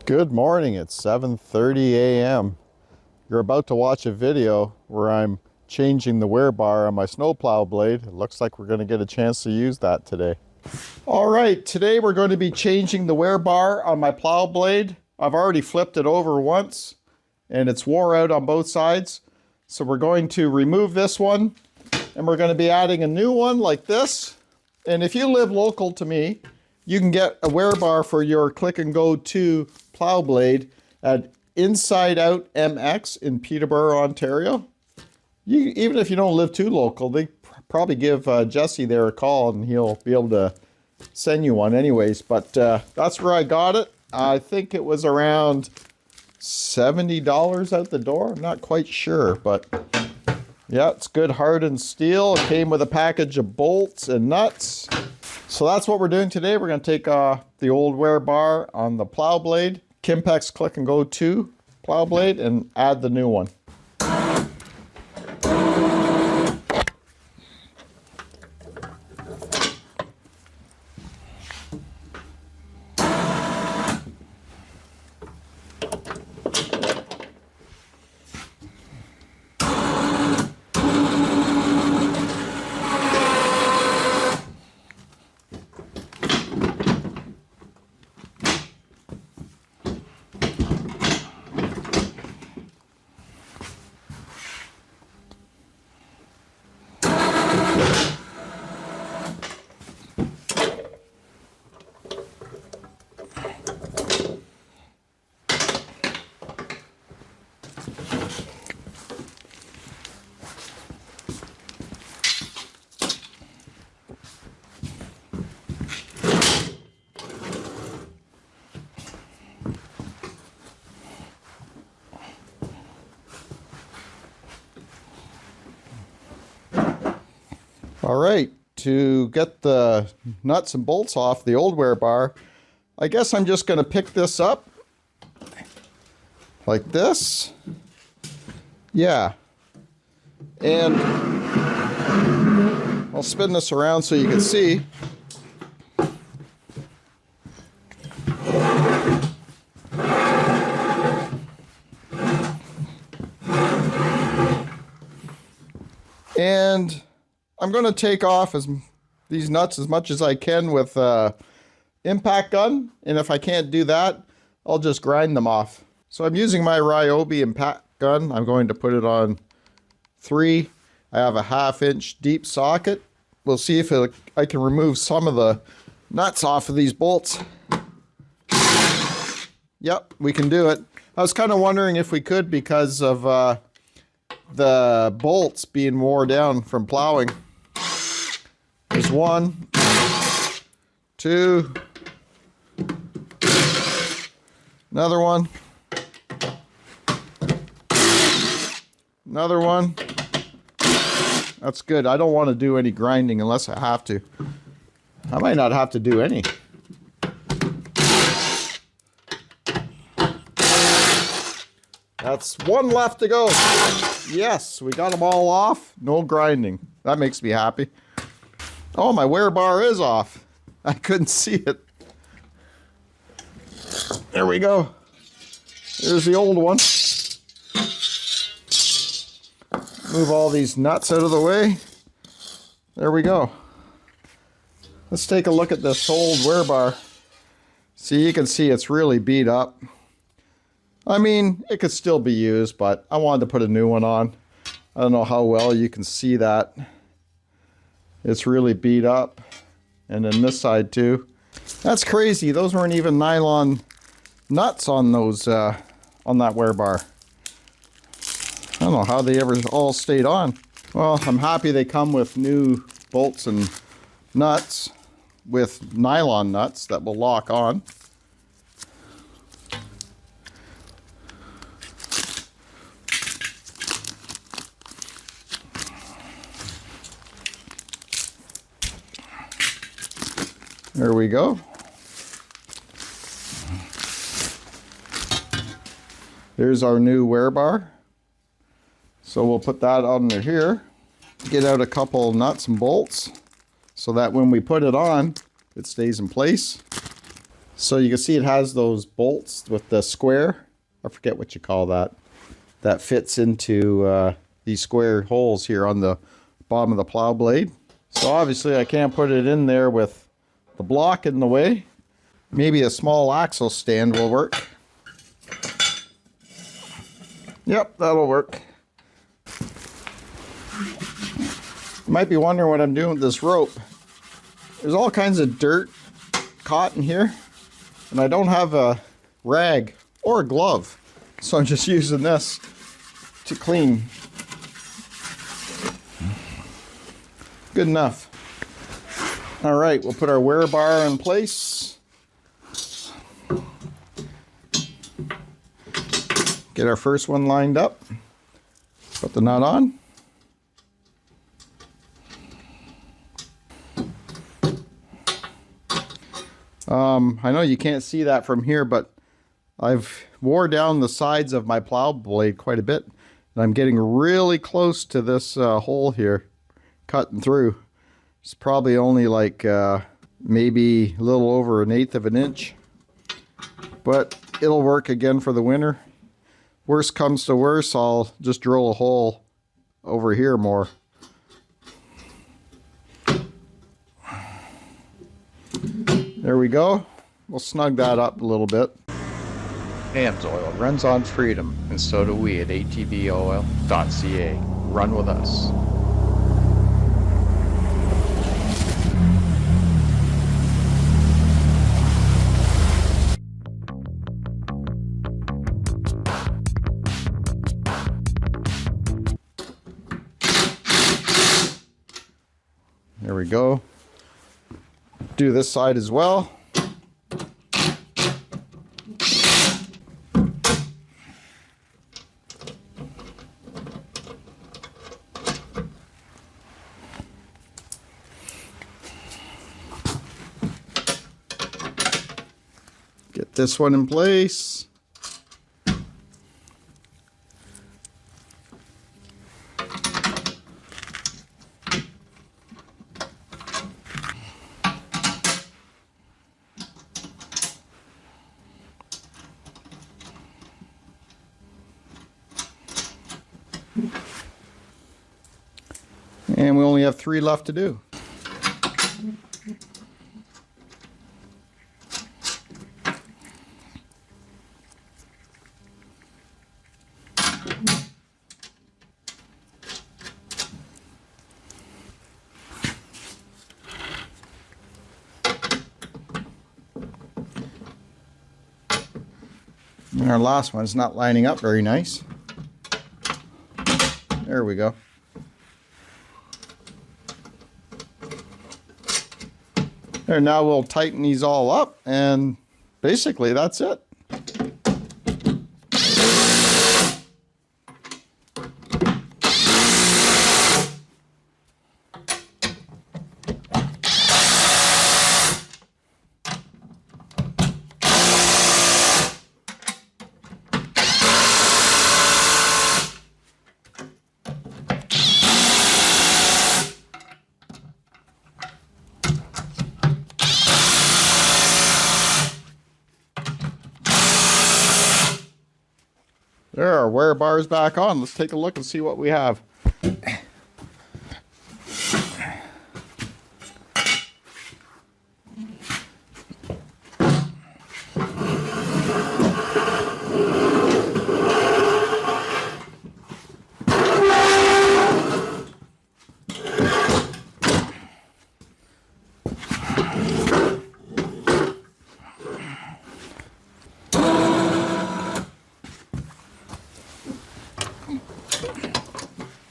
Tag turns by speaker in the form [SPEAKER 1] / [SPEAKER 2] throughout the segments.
[SPEAKER 1] Good morning, it's 7:30 a.m. You're about to watch a video where I'm changing the wear bar on my snowplow blade. It looks like we're going to get a chance to use that today. All right, today we're going to be changing the wear bar on my plow blade. I've already flipped it over once and it's wore out on both sides. So we're going to remove this one and we're going to be adding a new one like this. And if you live local to me, you can get a wear bar for your Click and Go 2 plow blade at Inside Out MX in Peterborough, Ontario. Even if you don't live too local, they probably give Jesse there a call and he'll be able to send you one anyways. But that's where I got it. I think it was around $70 out the door. I'm not quite sure, but yeah, it's good hardened steel. It came with a package of bolts and nuts. So that's what we're doing today. We're going to take the old wear bar on the plow blade, Kimpex Click and Go 2 plow blade, and add the new one. All right, to get the nuts and bolts off the old wear bar, I guess I'm just going to pick this up like this. Yeah. And I'll spin this around so you can see. And I'm going to take off these nuts as much as I can with impact gun, and if I can't do that, I'll just grind them off. So I'm using my Ryobi impact gun. I'm going to put it on 3. I have a 1/2 inch deep socket. We'll see if I can remove some of the nuts off of these bolts. Yep, we can do it. I was kind of wondering if we could because of the bolts being wore down from plowing. There's 1, 2, another one, another one. That's good. I don't want to do any grinding unless I have to. I might not have to do any. That's 1 left to go. Yes, we got them all off. No grinding. That makes me happy. Oh, my wear bar is off. I couldn't see it. There we go. There's the old one. Move all these nuts out of the way. There we go. Let's take a look at this old wear bar. See, you can see it's really beat up. I mean, it could still be used, but I wanted to put a new one on. I don't know how well you can see that. It's really beat up. And then this side too. That's crazy. Those weren't even nylon nuts on those on that wear bar. I don't know how they ever all stayed on. Well, I'm happy they come with new bolts and nuts with nylon nuts that will lock on. There we go. There's our new wear bar. So we'll put that under here. Get out a couple nuts and bolts so that when we put it on, it stays in place. So you can see it has those bolts with the square. I forget what you call that. That fits into these square holes here on the bottom of the plow blade. So obviously I can't put it in there with the block in the way. Maybe a small axle stand will work. Yep, that'll work. You might be wondering what I'm doing with this rope. There's all kinds of dirt caught in here, and I don't have a rag or a glove, so I'm just using this to clean. Good enough. All right, we'll put our wear bar in place. Get our first one lined up. Put the nut on. I know you can't see that from here, but I've wore down the sides of my plow blade quite a bit, and I'm getting really close to this hole here, cutting through. It's probably only like maybe a little over 1/8 of an inch, but it'll work again for the winter. Worst comes to worst, I'll just drill a hole over here more. There we go. We'll snug that up a little bit. AMSOIL runs on freedom, and so do we at atvOil.ca. Run with us. There we go. Do this side as well. Get this one in place. And we only have 3 left to do. And our last one's not lining up very nice. There we go. There, now we'll tighten these all up, and basically that's it. There are wear bars back on. Let's take a look and see what we have.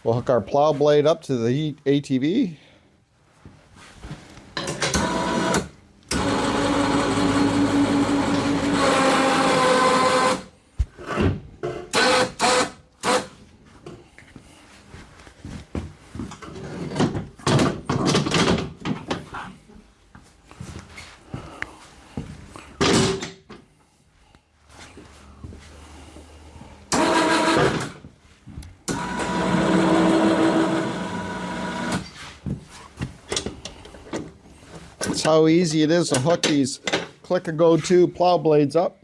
[SPEAKER 1] We'll hook our plow blade up to the ATV. That's how easy it is to hook these Click and Go 2 plow blades up.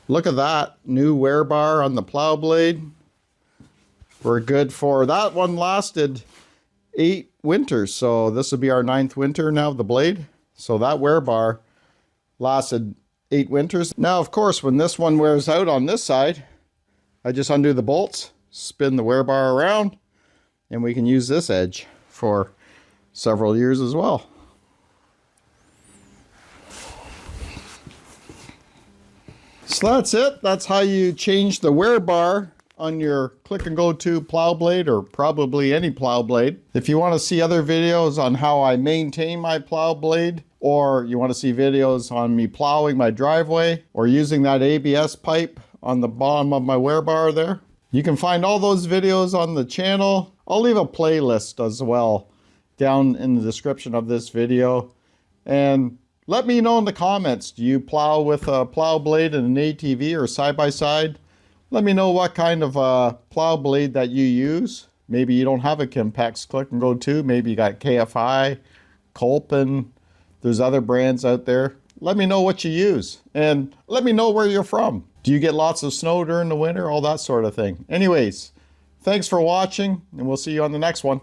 [SPEAKER 1] Look at that new wear bar on the plow blade. We're good for, that one lasted 8 winters, so this will be our 9th winter now of the blade. So that wear bar lasted 8 winters. Now, of course, when this one wears out on this side, I just undo the bolts, spin the wear bar around, and we can use this edge for several years as well. So that's it. That's how you change the wear bar on your Click and Go 2 plow blade, or probably any plow blade. If you want to see other videos on how I maintain my plow blade, or you want to see videos on me plowing my driveway or using that ABS pipe on the bottom of my wear bar there, you can find all those videos on the channel. I'll leave a playlist as well down in the description of this video. And let me know in the comments, do you plow with a plow blade and an ATV or side-by-side? Let me know what kind of plow blade that you use. Maybe you don't have a Kimpex Click and Go 2. Maybe you got KFI, Colpin. There's other brands out there. Let me know what you use. And let me know where you're from. Do you get lots of snow during the winter? All that sort of thing. Anyways, thanks for watching, and we'll see you on the next one.